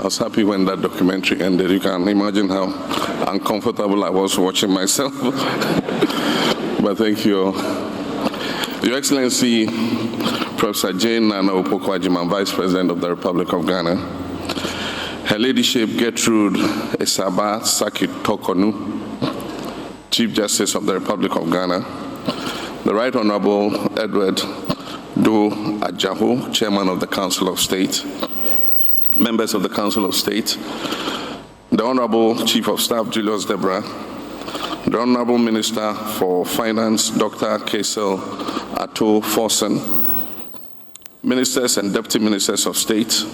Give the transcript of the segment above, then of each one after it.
was happy when that documentary ended. You can imagine how uncomfortable I was watching myself. But thank you. Your Excellency, Professor Jane Nana Opoku-Agyeman, Vice President of the Republic of Ghana, Her Ladyship Gertrude Esaba Saki Tokonu, Chief Justice of the Republic of Ghana, the Right Honorable Edward Do Ajaho, Chairman of the Council of State, members of the Council of State, the Honorable Chief of Staff Julius Debra, the Honorable Minister for Finance Dr. Kaisel Ato Forsen, Ministers and Deputy Ministers of State,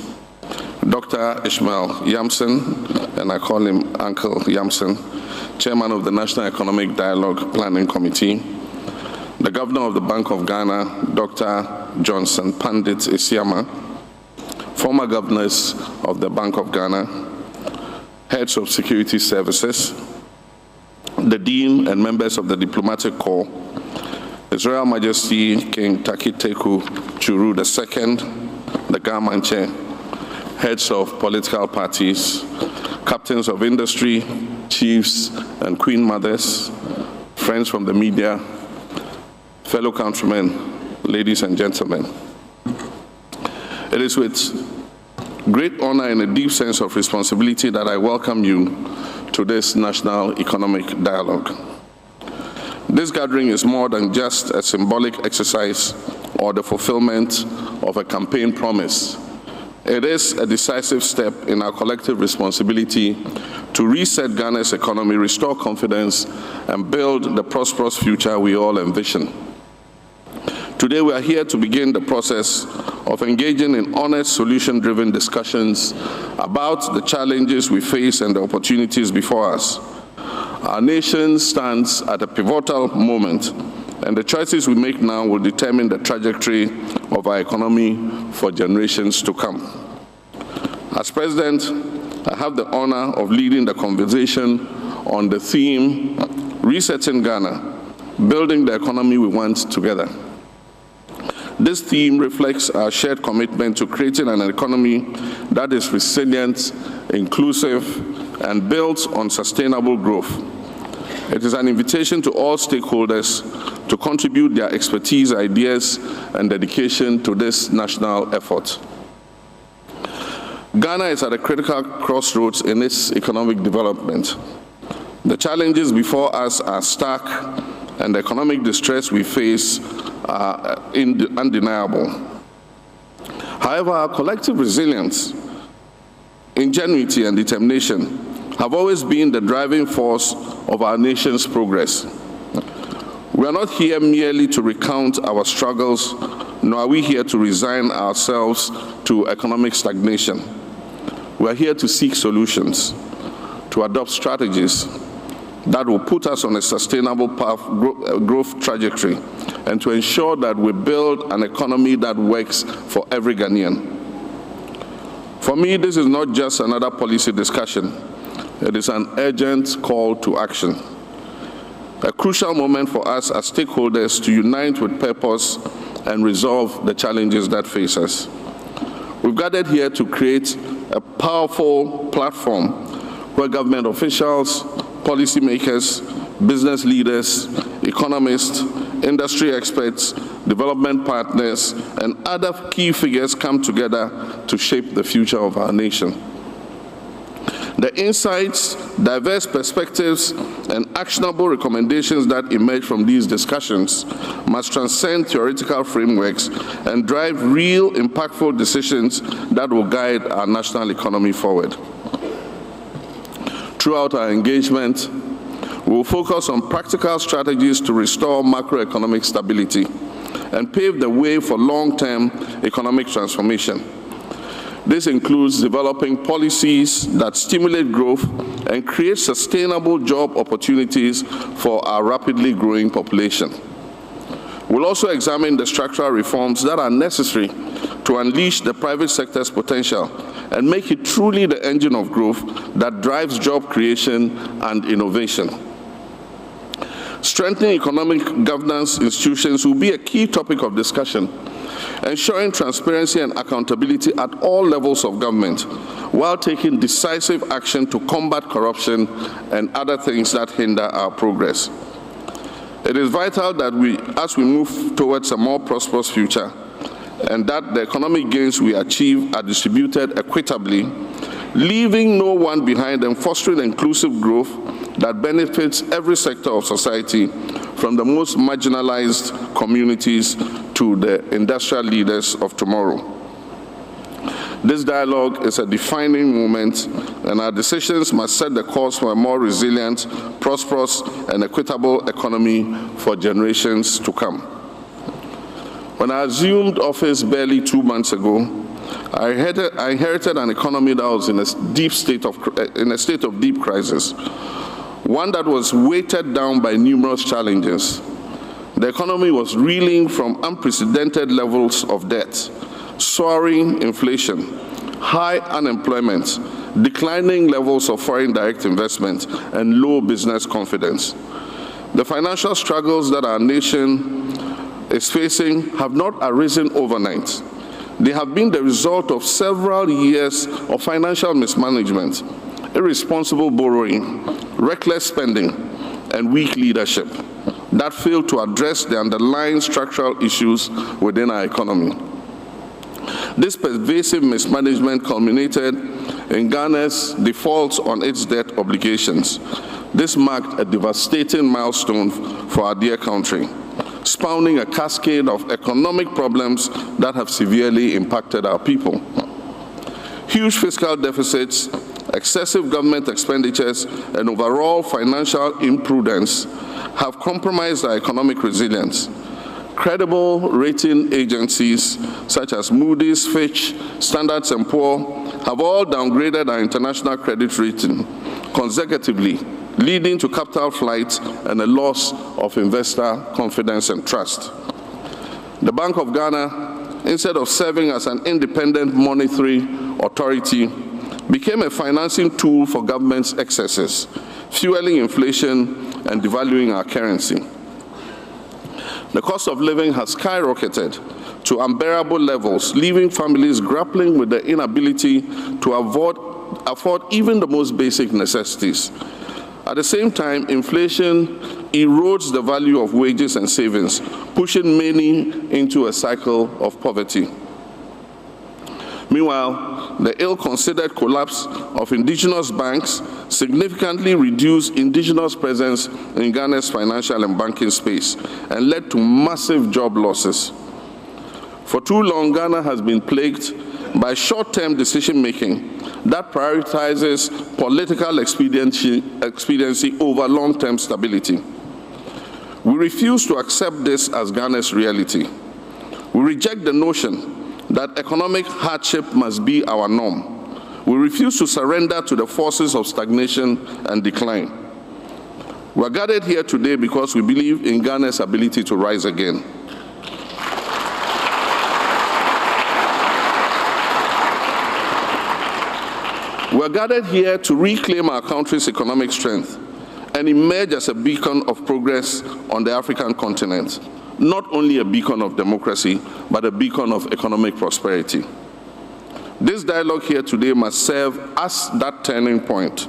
Dr. Ishmael Yamson, and I call him Uncle Yamson, Chairman of the National Economic Dialogue Planning Committee, the Governor of the Bank of Ghana, Dr. Johnson Pandit Isiama, former governors of the Bank of Ghana, heads of security services, the Dean and members of the Diplomatic Corps, His Royal Majesty King Takiteku Churu II, the Gamanche, heads of political parties, captains of industry, chiefs and queen mothers, friends from the media, fellow countrymen, ladies and gentlemen. It is with great honor and a deep sense of responsibility that I welcome you to this National Economic Dialogue. This gathering is more than just a symbolic exercise or the fulfillment of a campaign promise. It is a decisive step in our collective responsibility to reset Ghana's economy, restore confidence, and build the prosperous future we all envision. Today we are here to begin the process of engaging in honest, solution-driven discussions about the challenges we face and the opportunities before us. Our nation stands at a pivotal moment, and the choices we make now will determine the trajectory of our economy for generations to come. As President, I have the honor of leading the conversation on the theme, Resetting Ghana, Building the Economy We Want Together. This theme reflects our shared commitment to creating an economy that is resilient, inclusive, and built on sustainable growth. It is an invitation to all stakeholders to contribute their expertise, ideas, and dedication to this national effort. Ghana is at a critical crossroads in its economic development. The challenges before us are stark, and the economic distress we face are undeniable. However, our collective resilience, ingenuity, and determination have always been the driving force of our nation's progress. We are not here merely to recount our struggles, nor are we here to resign ourselves to economic stagnation. We are here to seek solutions, to adopt strategies that will put us on a sustainable growth trajectory, and to ensure that we build an economy that works for every Ghanaian. For me, this is not just another policy discussion. It is an urgent call to action. A crucial moment for us as stakeholders to unite with purpose and resolve the challenges that face us. We've gathered here to create a powerful platform where government officials, policymakers, business leaders, economists, industry experts, development partners, and other key figures come together to shape the future of our nation. The insights, diverse perspectives, and actionable recommendations that emerge from these discussions must transcend theoretical frameworks and drive real, impactful decisions that will guide our national economy forward. Throughout our engagement, we will focus on practical strategies to restore macroeconomic stability and pave the way for long-term economic transformation. This includes developing policies that stimulate growth and create sustainable job opportunities for our rapidly growing population. We'll also examine the structural reforms that are necessary to unleash the private sector's potential and make it truly the engine of growth that drives job creation and innovation. Strengthening economic governance institutions will be a key topic of discussion, ensuring transparency and accountability at all levels of government, while taking decisive action to combat corruption and other things that hinder our progress. It is vital that as we move towards a more prosperous future, and that the economic gains we achieve are distributed equitably, leaving no one behind and fostering inclusive growth that benefits every sector of society, from the most marginalized communities to the industrial leaders of tomorrow. This dialogue is a defining moment, and our decisions must set the course for a more resilient, prosperous, and equitable economy for generations to come. When I assumed office barely 2 months ago, I inherited an economy that was in a state of deep crisis, one that was weighted down by numerous challenges. The economy was reeling from unprecedented levels of debt, soaring inflation, high unemployment, declining levels of foreign direct investment, and low business confidence. The financial struggles that our nation is facing have not arisen overnight. They have been the result of several years of financial mismanagement, irresponsible borrowing, reckless spending, and weak leadership that failed to address the underlying structural issues within our economy. This pervasive mismanagement culminated in Ghana's defaults on its debt obligations. This marked a devastating milestone for our dear country, spawning a cascade of economic problems that have severely impacted our people. Huge fiscal deficits, excessive government expenditures, and overall financial imprudence have compromised our economic resilience. Credible rating agencies such as Moody's, Fitch, Standard & Poor have all downgraded our international credit rating consecutively, leading to capital flight and a loss of investor confidence and trust. The Bank of Ghana, instead of serving as an independent monetary authority, became a financing tool for government's excesses, fueling inflation and devaluing our currency. The cost of living has skyrocketed to unbearable levels, leaving families grappling with the inability to afford even the most basic necessities. At the same time, inflation erodes the value of wages and savings, pushing many into a cycle of poverty. Meanwhile, the ill-considered collapse of indigenous banks significantly reduced indigenous presence in Ghana's financial and banking space and led to massive job losses. For too long, Ghana has been plagued by short-term decision-making that prioritizes political expediency over long-term stability. We refuse to accept this as Ghana's reality. We reject the notion that economic hardship must be our norm. We refuse to surrender to the forces of stagnation and decline. We are gathered here today because we believe in Ghana's ability to rise again. We are gathered here to reclaim our country's economic strength and emerge as a beacon of progress on the African continent. Not only a beacon of democracy, but a beacon of economic prosperity. This dialogue here today must serve as that turning point,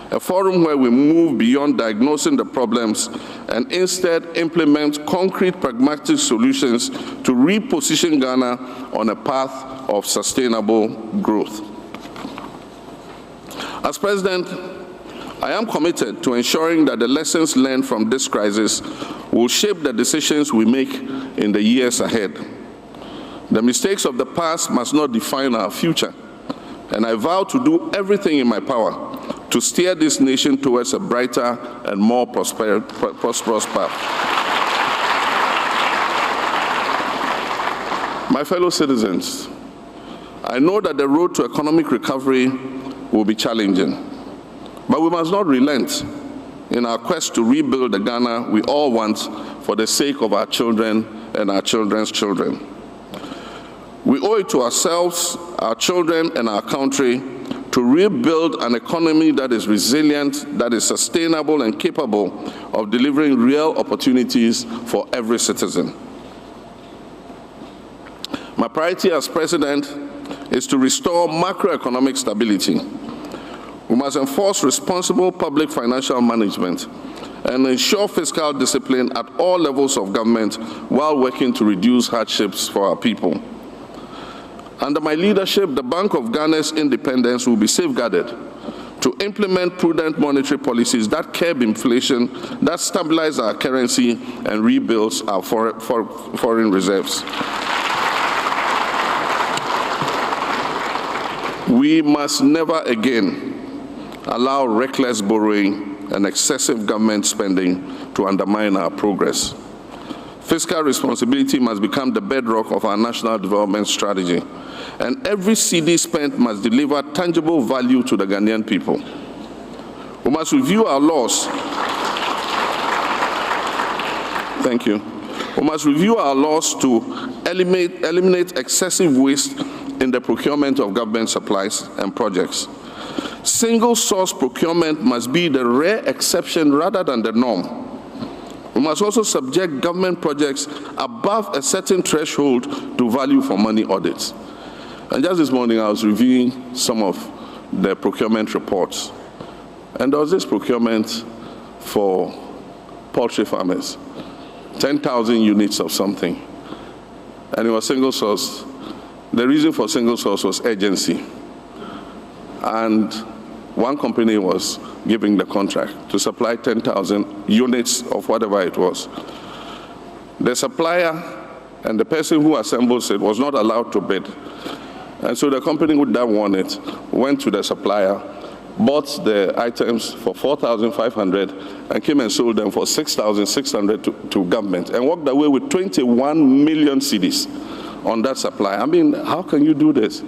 a forum where we move beyond diagnosing the problems and instead implement concrete, pragmatic solutions to reposition Ghana on a path of sustainable growth. As President, I am committed to ensuring that the lessons learned from this crisis will shape the decisions we make in the years ahead. The mistakes of the past must not define our future, and I vow to do everything in my power to steer this nation towards a brighter and more prosperous path. My fellow citizens, I know that the road to economic recovery will be challenging, but we must not relent in our quest to rebuild the Ghana we all want for the sake of our children and our children's children. We owe it to ourselves, our children, and our country to rebuild an economy that is resilient, that is sustainable and capable of delivering real opportunities for every citizen. My priority as President is to restore macroeconomic stability. We must enforce responsible public financial management and ensure fiscal discipline at all levels of government while working to reduce hardships for our people. Under my leadership, the Bank of Ghana's independence will be safeguarded to implement prudent monetary policies that curb inflation, that stabilize our currency, and rebuilds our foreign reserves. We must never again allow reckless borrowing and excessive government spending to undermine our progress. Fiscal responsibility must become the bedrock of our national development strategy, and every cedi spent must deliver tangible value to the Ghanaian people. We must review our laws. Thank you. We must review our laws to eliminate excessive waste in the procurement of government supplies and projects. Single-source procurement must be the rare exception rather than the norm. We must also subject government projects above a certain threshold to value for money audits. And just this morning, I was reviewing some of the procurement reports. And there was this procurement for poultry farmers, 10,000 units of something. And it was single source. The reason for single source was urgency. And one company was giving the contract to supply 10,000 units of whatever it was. The supplier and the person who assembles it was not allowed to bid. And so the company that won it went to the supplier, bought the items for 4,500 and came and sold them for 6,600 to government and walked away with 21 million cedis on that supply. I mean, how can you do this?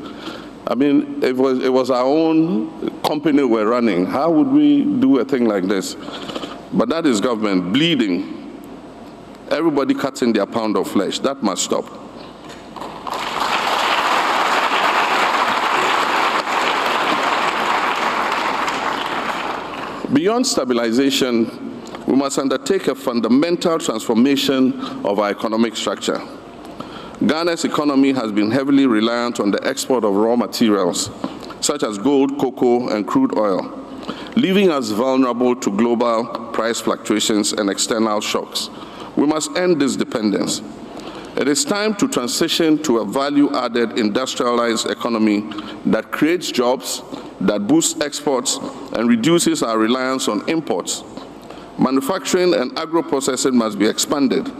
I mean, it was our own company we're running. How would we do a thing like this? But that is government bleeding. Everybody cutting their pound of flesh. That must stop. Beyond stabilization, we must undertake a fundamental transformation of our economic structure. Ghana's economy has been heavily reliant on the export of raw materials, such as gold, cocoa, and crude oil, leaving us vulnerable to global price fluctuations and external shocks. We must end this dependence. It is time to transition to a value-added industrialized economy that creates jobs, that boosts exports, and reduces our reliance on imports. Manufacturing and agro-processing must be expanded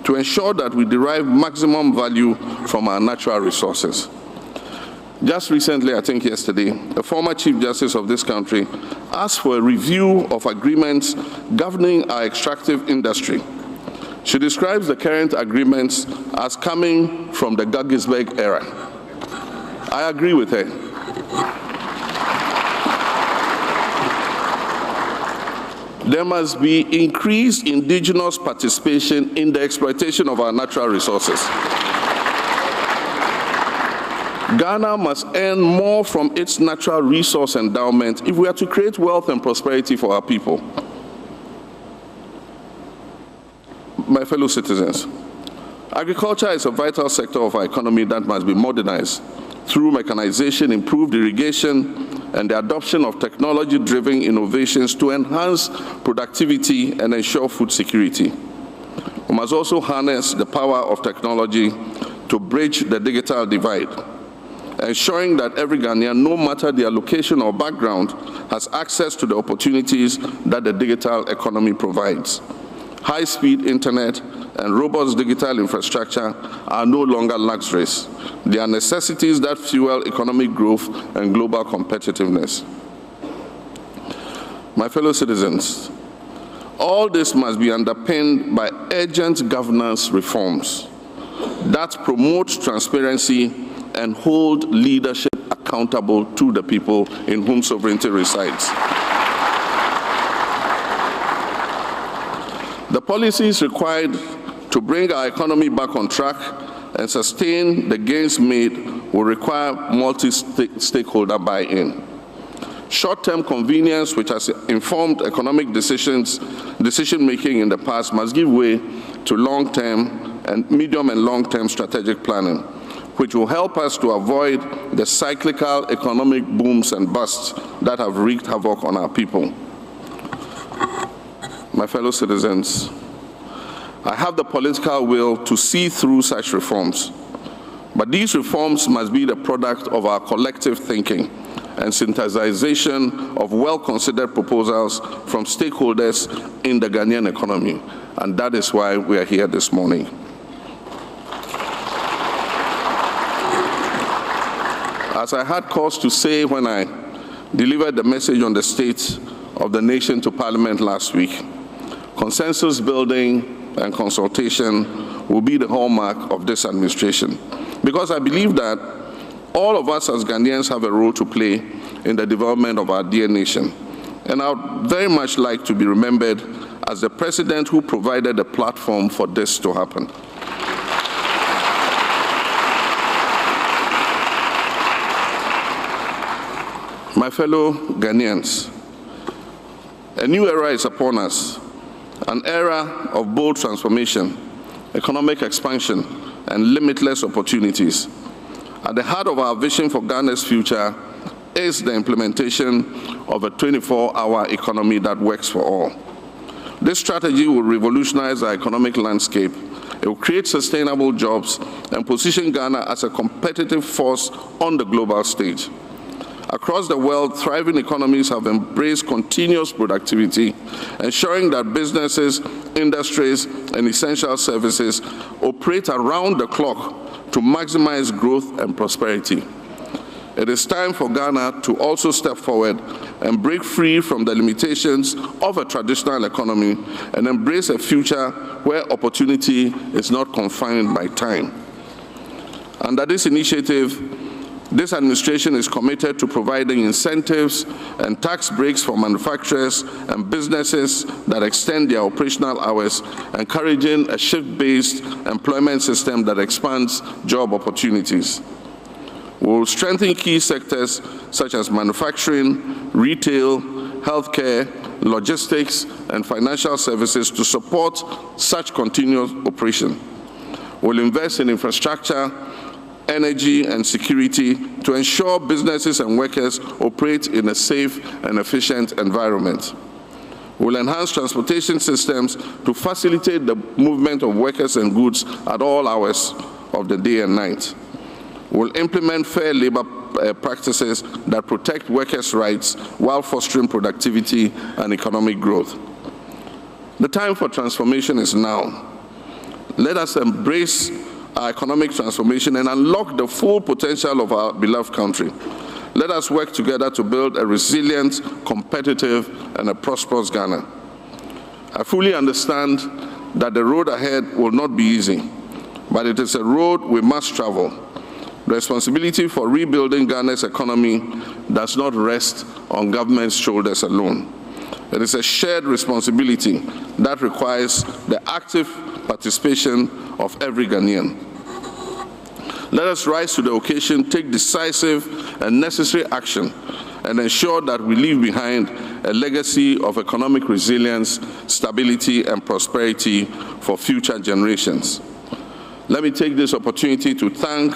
to ensure that we derive maximum value from our natural resources. Just recently, I think yesterday, a former Chief Justice of this country asked for a review of agreements governing our extractive industry. She describes the current agreements as coming from the Guggisberg era. I agree with her. There must be increased indigenous participation in the exploitation of our natural resources. Ghana must earn more from its natural resource endowment if we are to create wealth and prosperity for our people. My fellow citizens, agriculture is a vital sector of our economy that must be modernized through mechanization, improved irrigation, and the adoption of technology-driven innovations to enhance productivity and ensure food security. We must also harness the power of technology to bridge the digital divide, ensuring that every Ghanaian, no matter their location or background, has access to the opportunities that the digital economy provides. High-speed internet and robust digital infrastructure are no longer luxuries. They are necessities that fuel economic growth and global competitiveness. My fellow citizens, all this must be underpinned by urgent governance reforms that promote transparency and hold leadership accountable to the people in whom sovereignty resides. The policies required to bring our economy back on track and sustain the gains made will require multi-stakeholder buy-in. Short-term convenience, which has informed economic decision-making in the past, must give way to long-term and medium and long-term strategic planning, which will help us to avoid the cyclical economic booms and busts that have wreaked havoc on our people. My fellow citizens, I have the political will to see through such reforms, but these reforms must be the product of our collective thinking and synthesization of well-considered proposals from stakeholders in the Ghanaian economy, and that is why we are here this morning. As I had cause to say when I delivered the message on the state of the nation to Parliament last week, consensus building and consultation will be the hallmark of this administration, because I believe that all of us as Ghanaians have a role to play in the development of our dear nation. And I would very much like to be remembered as the president who provided a platform for this to happen. My fellow Ghanaians, a new era is upon us, an era of bold transformation, economic expansion, and limitless opportunities. At the heart of our vision for Ghana's future is the implementation of a 24-hour economy that works for all. This strategy will revolutionize our economic landscape. It will create sustainable jobs and position Ghana as a competitive force on the global stage. Across the world, thriving economies have embraced continuous productivity, ensuring that businesses, industries, and essential services operate around the clock to maximize growth and prosperity. It is time for Ghana to also step forward and break free from the limitations of a traditional economy and embrace a future where opportunity is not confined by time. Under this initiative, this administration is committed to providing incentives and tax breaks for manufacturers and businesses that extend their operational hours, encouraging a shift-based employment system that expands job opportunities. We will strengthen key sectors such as manufacturing, retail, healthcare, logistics, and financial services to support such continuous operation. We will invest in infrastructure, energy, and security to ensure businesses and workers operate in a safe and efficient environment. We will enhance transportation systems to facilitate the movement of workers and goods at all hours of the day and night. We will implement fair labor practices that protect workers' rights while fostering productivity and economic growth. The time for transformation is now. Let us embrace our economic transformation and unlock the full potential of our beloved country. Let us work together to build a resilient, competitive, and a prosperous Ghana. I fully understand that the road ahead will not be easy, but it is a road we must travel. The responsibility for rebuilding Ghana's economy does not rest on government's shoulders alone. It is a shared responsibility that requires the active participation of every Ghanaian. Let us rise to the occasion, take decisive and necessary action, and ensure that we leave behind a legacy of economic resilience, stability, and prosperity for future generations. Let me take this opportunity to thank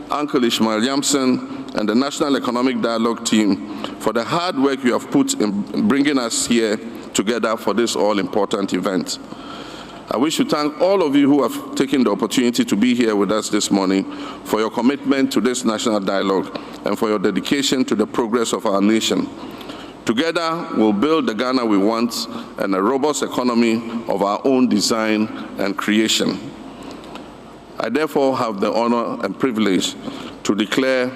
Uncle Ishmael Yamson and the National Economic Dialogue team for the hard work you have put in bringing us here together for this all-important event. I wish to thank all of you who have taken the opportunity to be here with us this morning for your commitment to this national dialogue and for your dedication to the progress of our nation. Together, we'll build the Ghana we want and a robust economy of our own design and creation. I therefore have the honor and privilege to declare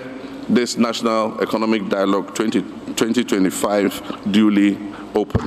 this National Economic Dialogue 2025 duly open.